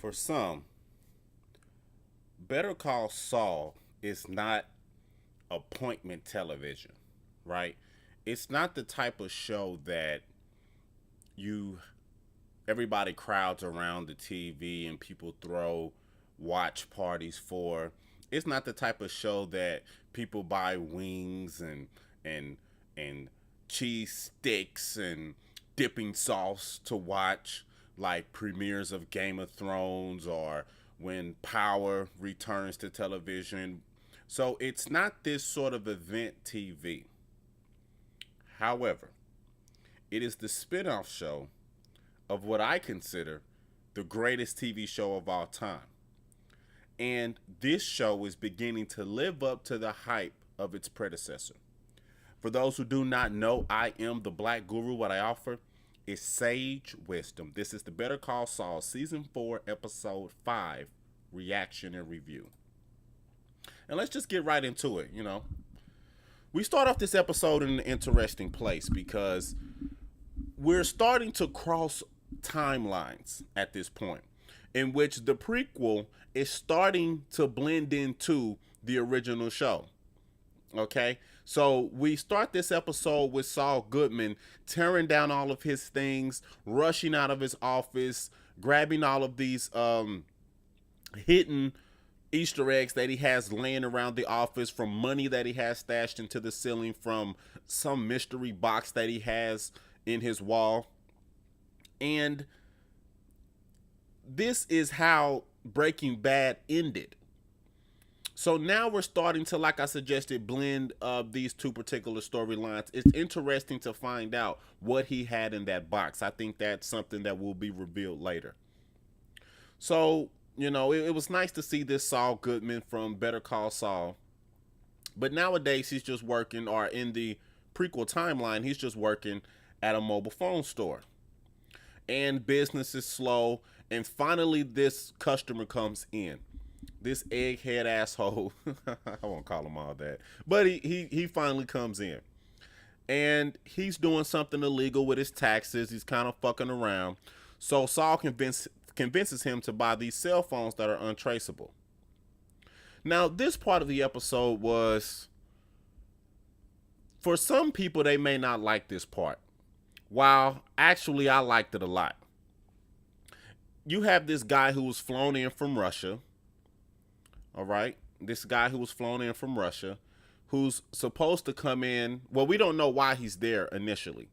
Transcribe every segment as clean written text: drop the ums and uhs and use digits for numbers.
For some, Better Call Saul is not appointment television, right? It's not the type of show that you everybody crowds around the TV and people throw watch parties for. It's not the type of show that people buy wings and and cheese sticks and dipping sauce to watch, like premieres of Game of Thrones or when Power returns to television. So it's not this sort of event TV. However, it is the spin-off show of what I consider the greatest TV show of all time. And this show is beginning to live up to the hype of its predecessor. For those who do not know, I am the Black Guru. What I offer is sage wisdom. This is the Better Call Saul Season 4, Episode 5 reaction and review. And let's just get right into it. We start off this episode in an interesting place because we're starting to cross timelines at this point, in which the prequel is starting to blend into the original show. Okay, so we start this episode with Saul Goodman tearing down all of his things, rushing out of his office, grabbing all of these hidden Easter eggs that he has laying around the office, from money that he has stashed into the ceiling, from some mystery box that he has in his wall. And this is how Breaking Bad ended. So now we're starting to, like I suggested, blend these two particular storylines. It's interesting to find out what he had in that box. I think that's something that will be revealed later. So, it was nice to see this Saul Goodman from Better Call Saul. But nowadays, he's just working, or in the prequel timeline, he's just working at a mobile phone store. And business is slow. And finally, this customer comes in. This egghead asshole. I won't call him all that. But he finally comes in. And he's doing something illegal with his taxes. He's kind of fucking around. So Saul convinces him to buy these cell phones that are untraceable. Now, this part of the episode was, for some people, they may not like this part. While actually I liked it a lot. You have this guy who was flown in from Russia. All right. This guy who was flown in from Russia, who's supposed to come in. Well, we don't know why he's there initially,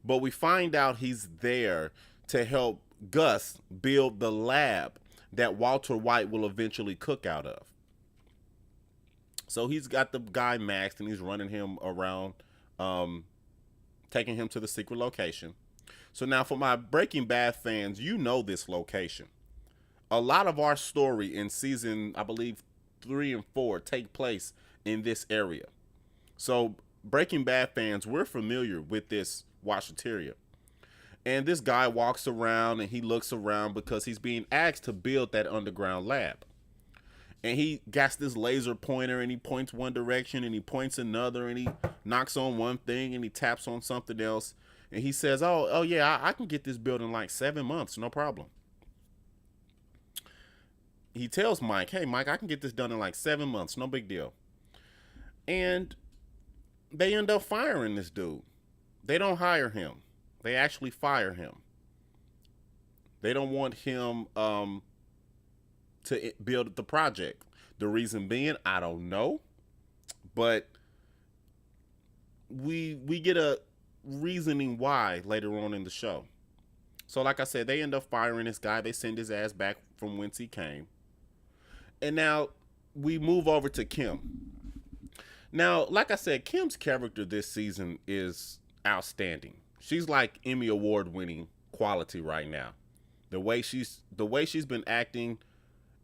but we find out he's there to help Gus build the lab that Walter White will eventually cook out of. So he's got the guy maxed and he's running him around, taking him to the secret location. So now for my Breaking Bad fans, you know this location. A lot of our story in season, I believe, 3 and 4 take place in this area. So Breaking Bad fans, we're familiar with this washateria. And this guy walks around and he looks around because he's being asked to build that underground lab. And he got this laser pointer and he points one direction and he points another and he knocks on one thing and he taps on something else. And he says, oh yeah, I can get this built in like 7 months, no problem. He tells Mike, hey, Mike, I can get this done in like 7 months, no big deal. And they end up firing this dude. They don't hire him. They actually fire him. They don't want him to build the project. The reason being, I don't know. But we get a reasoning why later on in the show. So like I said, they end up firing this guy. They send his ass back from whence he came. And now we move over to Kim. Now, like I said, Kim's character this season is outstanding. She's like Emmy Award winning quality right now. The way she's been acting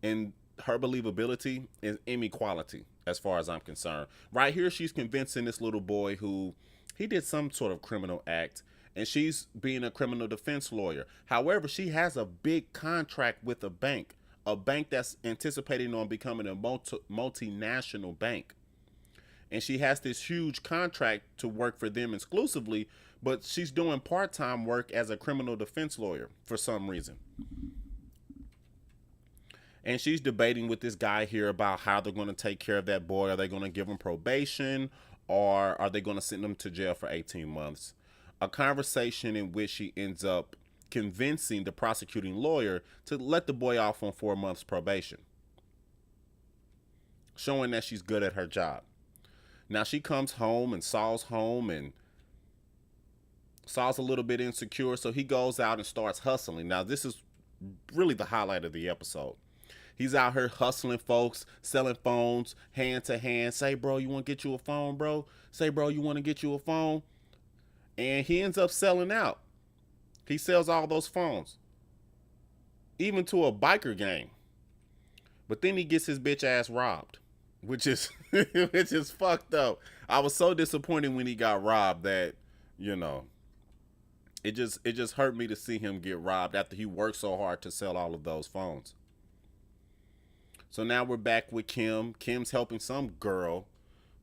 and her believability is Emmy quality as far as I'm concerned. Right here, she's convincing this little boy who he did some sort of criminal act, and she's being a criminal defense lawyer. However, she has a big contract with a bank that's anticipating on becoming a multinational bank. And she has this huge contract to work for them exclusively, but she's doing part-time work as a criminal defense lawyer for some reason. And she's debating with this guy here about how they're going to take care of that boy. Are they going to give him probation, or are they going to send him to jail for 18 months? A conversation in which she ends up convincing the prosecuting lawyer to let the boy off on 4 months probation, showing that she's good at her job. Now she comes home, and Saul's home, and Saul's a little bit insecure, so he goes out and starts hustling. Now this is really the highlight of the episode. He's out here hustling folks, selling phones hand to hand. Say, bro, you want to get you a phone, bro? Say, bro, you want to get you a phone? And he ends up selling out. He sells all those phones, even to a biker gang. But then he gets his bitch ass robbed, which is which is fucked up. I was so disappointed when he got robbed that, you know, it just hurt me to see him get robbed after he worked so hard to sell all of those phones. So now we're back with Kim. Kim's helping some girl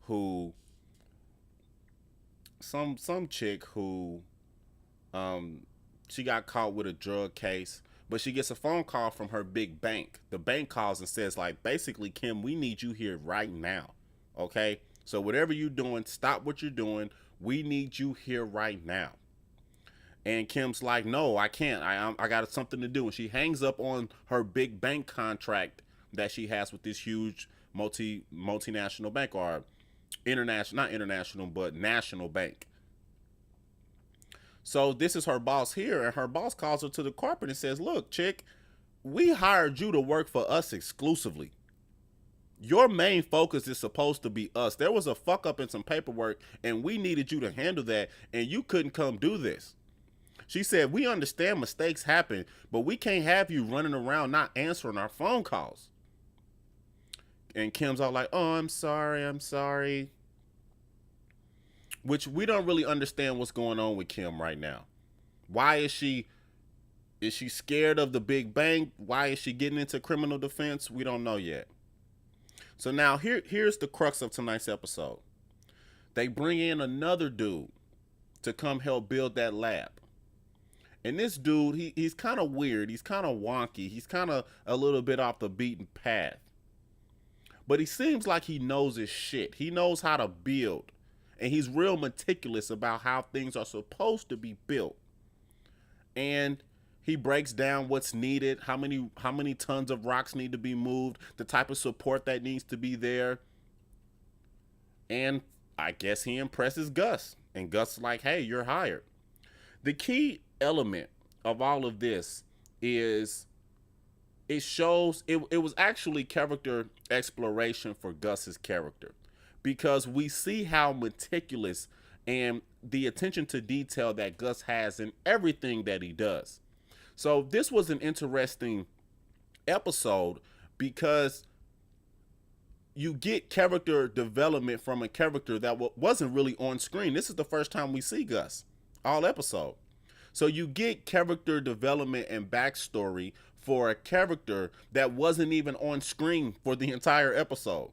who some chick who she got caught with a drug case, but she gets a phone call from her big bank. The bank calls and says, like, basically, Kim, we need you here right now. Okay? So whatever you're doing, stop what you're doing. We need you here right now. And Kim's like, no, I can't. I got something to do. And she hangs up on her big bank contract that she has with this huge multinational bank, or not international, but national bank. So this is her boss here, and her boss calls her to the carpet and says, look, chick, we hired you to work for us exclusively. Your main focus is supposed to be us. There was a fuck up in some paperwork, and we needed you to handle that, and you couldn't come do this. She said, we understand mistakes happen, but we can't have you running around not answering our phone calls. And Kim's all like, oh, I'm sorry. Which we don't really understand what's going on with Kim right now. Why is she scared of the big bank? Why is she getting into criminal defense? We don't know yet. So now here's the crux of tonight's episode. They bring in another dude to come help build that lab. And this dude, he's kind of weird. He's kind of wonky. He's kind of a little bit off the beaten path. But he seems like he knows his shit. He knows how to build. And he's real meticulous about how things are supposed to be built. And he breaks down what's needed, how many tons of rocks need to be moved, the type of support that needs to be there. And I guess he impresses Gus. And Gus is like, hey, you're hired. The key element of all of this is it shows it was actually character exploration for Gus's character, because we see how meticulous and the attention to detail that Gus has in everything that he does. So this was an interesting episode because you get character development from a character that wasn't really on screen. This is the first time we see Gus all episode. So you get character development and backstory for a character that wasn't even on screen for the entire episode.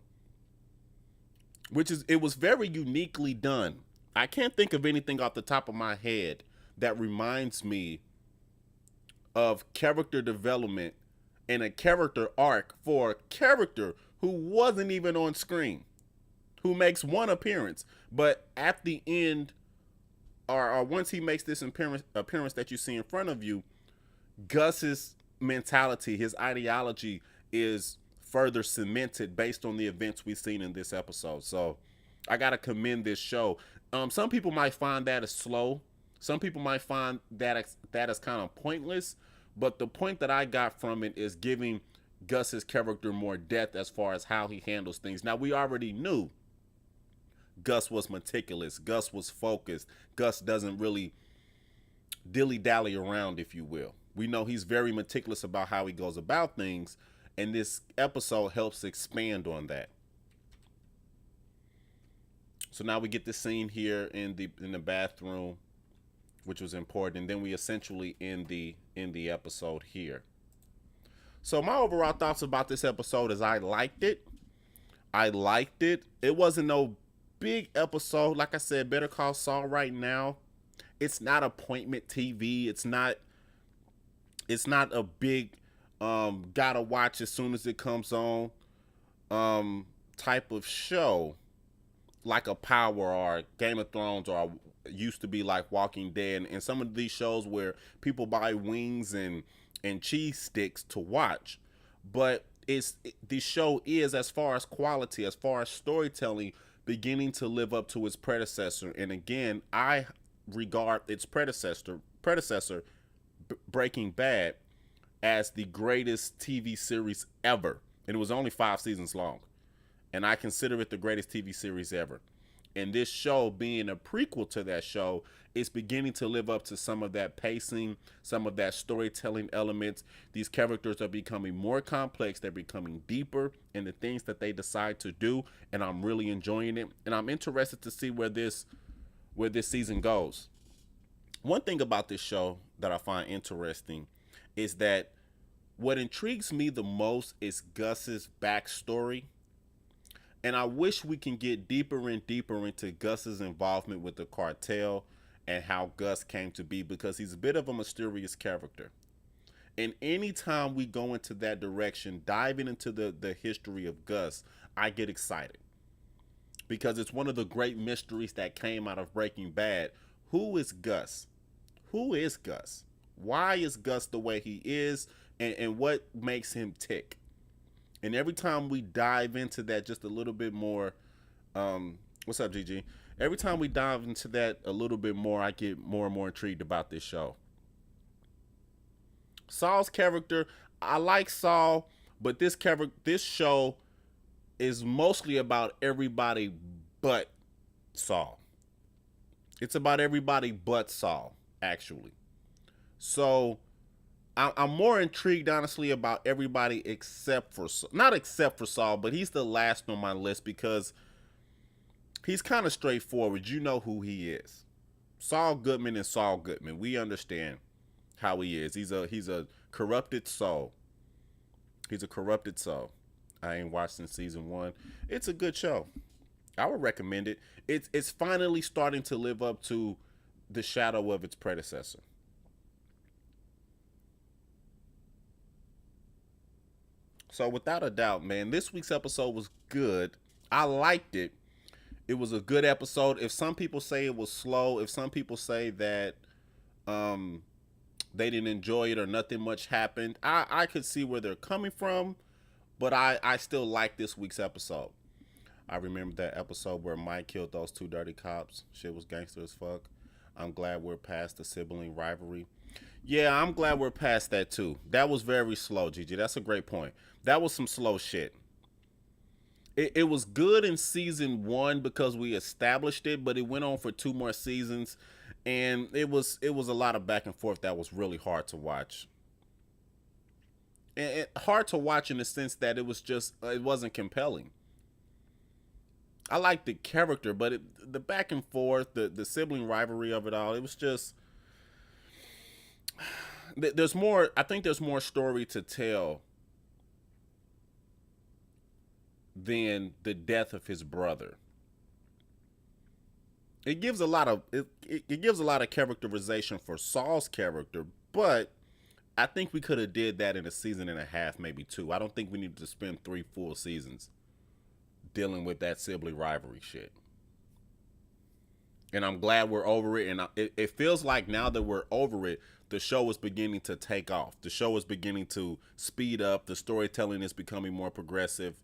It was very uniquely done. I can't think of anything off the top of my head that reminds me of character development and a character arc for a character who wasn't even on screen, who makes one appearance, but at the end, or once he makes this appearance that you see in front of you, Gus's mentality, his ideology is further cemented based on the events we've seen in this episode. So I gotta commend this show. Some people might find that as slow. Some people might find that as kind of pointless. But the point that I got from it is giving Gus's character more depth as far as how he handles things. Now, we already knew Gus was meticulous. Gus was focused. Gus doesn't really dilly-dally around, if you will. We know he's very meticulous about how he goes about things, and this episode helps expand on that. So now we get the scene here in the bathroom, which was important, and then we essentially end the episode here. So my overall thoughts about this episode is I liked it. It wasn't no big episode. Like I said, Better Call Saul right now, it's not appointment TV. It's not a big gotta watch as soon as it comes on, type of show, like a Power or Game of Thrones or used to be like Walking Dead, and some of these shows where people buy wings and cheese sticks to watch. But the show is, as far as quality, as far as storytelling, beginning to live up to its predecessor. And again, I regard its predecessor, Breaking Bad, as the greatest TV series ever. And it was only 5 seasons long. And I consider it the greatest TV series ever. And this show, being a prequel to that show, is beginning to live up to some of that pacing, some of that storytelling elements. These characters are becoming more complex. They're becoming deeper in the things that they decide to do. And I'm really enjoying it. And I'm interested to see where this season goes. One thing about this show that I find interesting is that what intrigues me the most is Gus's backstory. And I wish we can get deeper and deeper into Gus's involvement with the cartel and how Gus came to be, because he's a bit of a mysterious character. And anytime we go into that direction, diving into the history of Gus, I get excited. Because it's one of the great mysteries that came out of Breaking Bad. Who is Gus? Who is Gus? Why is Gus the way he is? And what makes him tick? And every time we dive into that just a little bit more, what's up, GG? Every time we dive into that a little bit more, I get more and more intrigued about this show. Saul's character, I like Saul, but this show is mostly about everybody but Saul. It's about everybody but Saul, actually. So I'm more intrigued, honestly, about everybody except for, not except for Saul, but he's the last on my list because he's kind of straightforward. You know who he is. Saul Goodman is Saul Goodman. We understand how he is. He's a corrupted soul. He's a corrupted soul. I ain't watched since season 1. It's a good show. I would recommend it. It's finally starting to live up to the shadow of its predecessor. So without a doubt, man, this week's episode was good. I liked it. It was a good episode. If some people say it was slow, if some people say that they didn't enjoy it or nothing much happened, I could see where they're coming from, but I still like this week's episode. I remember that episode where Mike killed those 2 dirty cops. Shit was gangster as fuck. I'm glad we're past the sibling rivalry. Yeah, I'm glad we're past that too. That was very slow, Gigi. That's a great point. That was some slow shit. It was good in season 1 because we established it, but it went on for 2 more seasons, and it was a lot of back and forth that was really hard to watch. And hard to watch in the sense that it wasn't compelling. I liked the character, but the back and forth, the sibling rivalry of it all, it was just, there's more. I think there's more story to tell than the death of his brother. It gives a lot of it gives a lot of characterization for Saul's character, but I think we could have did that in a season and a half, maybe 2. I don't think we needed to spend 3 full seasons dealing with that sibling rivalry shit. And I'm glad we're over it. And it feels like now that we're over it, the show is beginning to take off. The show is beginning to speed up. The storytelling is becoming more progressive.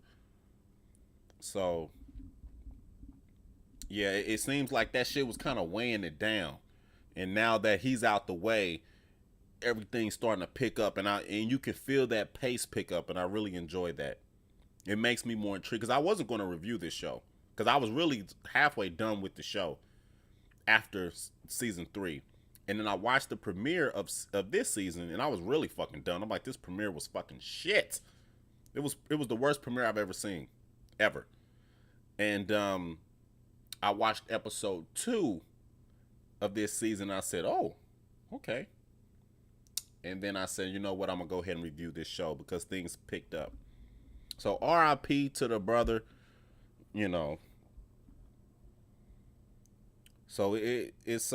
So, yeah, it seems like that shit was kind of weighing it down. And now that he's out the way, everything's starting to pick up. And you can feel that pace pick up. And I really enjoy that. It makes me more intrigued because I wasn't going to review this show because I was really halfway done with the show after season 3. And then I watched the premiere of this season and I was really fucking done. I'm like, this premiere was fucking shit. It was the worst premiere I've ever seen. Ever. And I watched episode 2 of this season. I said, oh, okay. And then I said, you know what? I'm going to go ahead and review this show because things picked up. So RIP to the brother, you know. So it's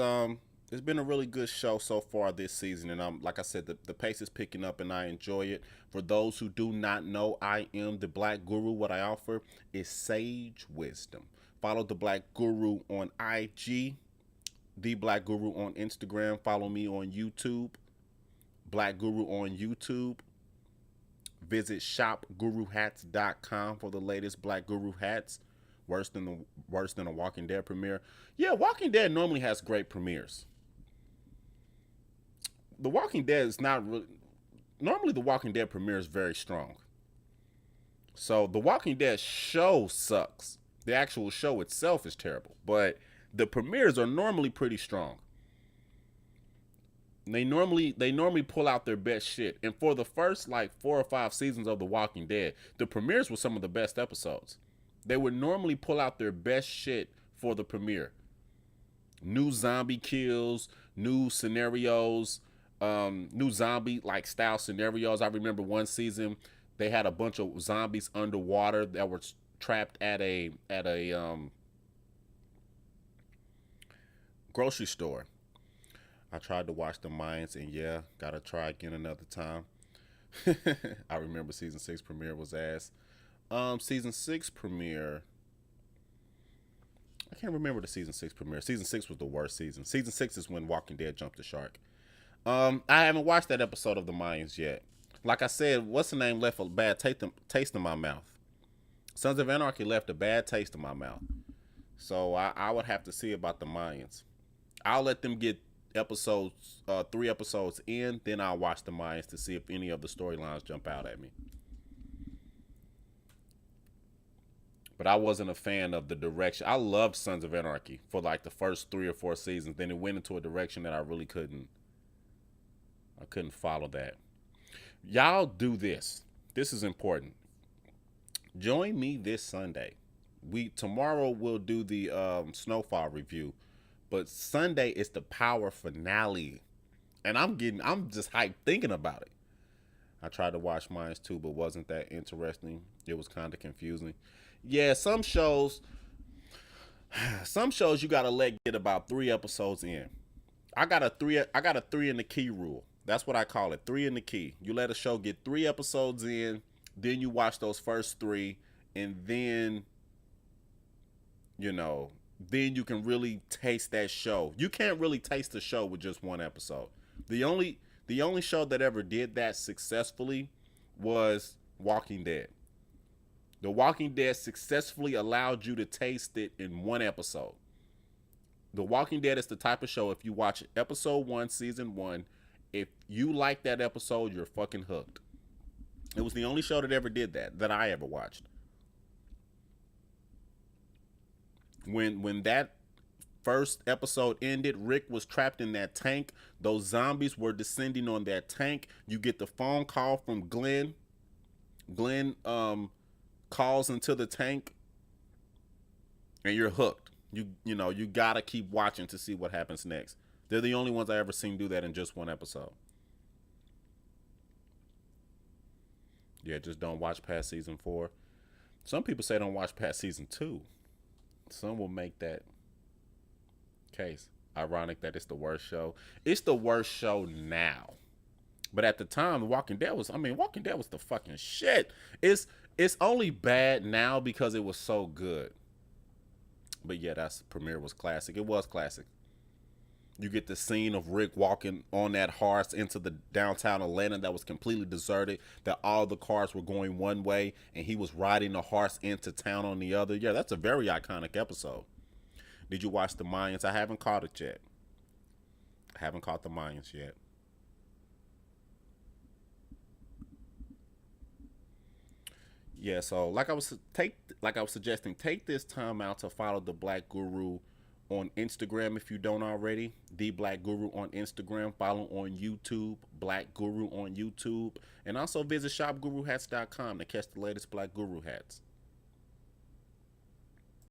it's been a really good show so far this season, and like I said, the pace is picking up, and I enjoy it. For those who do not know, I am the Black Guru. What I offer is sage wisdom. Follow the Black Guru on IG, the Black Guru on Instagram. Follow me on YouTube, Black Guru on YouTube. Visit shopguruhats.com for the latest Black Guru hats. Worse than a Walking Dead premiere. Yeah, Walking Dead normally has great premieres. The Walking Dead is not really. Normally, the Walking Dead premiere is very strong. So the Walking Dead show sucks. The actual show itself is terrible, but the premieres are normally pretty strong. They normally pull out their best shit. And for the first like 4 or 5 seasons of The Walking Dead, the premieres were some of the best episodes. They would normally pull out their best shit for the premiere. New zombie kills, new scenarios, new zombie like style scenarios. I remember one season they had a bunch of zombies underwater that were trapped at a grocery store. I tried to watch the Mayans, and yeah, gotta try again another time. I remember season 6 premiere was ass. Season 6 premiere, I can't remember the season 6 premiere. Season 6 was the worst season. Season 6 is when Walking Dead jumped the shark. I haven't watched that episode of the Mayans yet. Like I said, what's the name left a bad taste in my mouth. Sons of Anarchy left a bad taste in my mouth. So I would have to see about the Mayans. I'll let them get 3 episodes in, then I'll watch the Mayans to see if any of the storylines jump out at me. But I wasn't a fan of the direction. I loved Sons of Anarchy for like the first 3 or 4 seasons. Then it went into a direction that I really couldn't follow that. Y'all do this. This is important. Join me this Sunday. Tomorrow we'll do the Snowfall review. But Sunday is the Power finale. And I'm just hyped thinking about it. I tried to watch mine too, but wasn't that interesting. It was kind of confusing. Yeah, some shows you gotta get about 3 episodes in. I got a 3 in the key rule. That's what I call it. 3 in the key. You let a show get 3 episodes in, then you watch those first 3, and then then you can really taste that show. You can't really taste the show with just 1 episode. The only show that ever did that successfully was Walking Dead. The Walking Dead successfully allowed you to taste it in 1 episode. The Walking Dead is the type of show, if you watch episode 1, season 1, if you like that episode, you're fucking hooked. It was the only show that ever did that I ever watched. When that first episode ended, Rick was trapped in that tank. Those zombies were descending on that tank. You get the phone call from Glenn. Glenn calls into the tank, and you're hooked. You gotta keep watching to see what happens next. They're the only ones I ever seen do that in just 1 episode. Yeah, just don't watch past season 4. Some people say don't watch past season 2. Some will make that case. Ironic that it's the worst show. It's the worst show now. But at the time, Walking Dead was the fucking shit. It's only bad now because it was so good. But yeah, premiere was classic. It was classic. You get the scene of Rick walking on that horse into the downtown Atlanta that was completely deserted, that all the cars were going one way, and he was riding the horse into town on the other. Yeah, that's a very iconic episode. Did you watch the Mayans? I haven't caught it yet. I haven't caught the Mayans yet. Yeah, so like I was suggesting, take this time out to follow the Black Guru on Instagram if you don't already. The Black Guru on Instagram. Follow on YouTube, Black Guru on YouTube. And also visit shopguruhats.com to catch the latest Black Guru hats.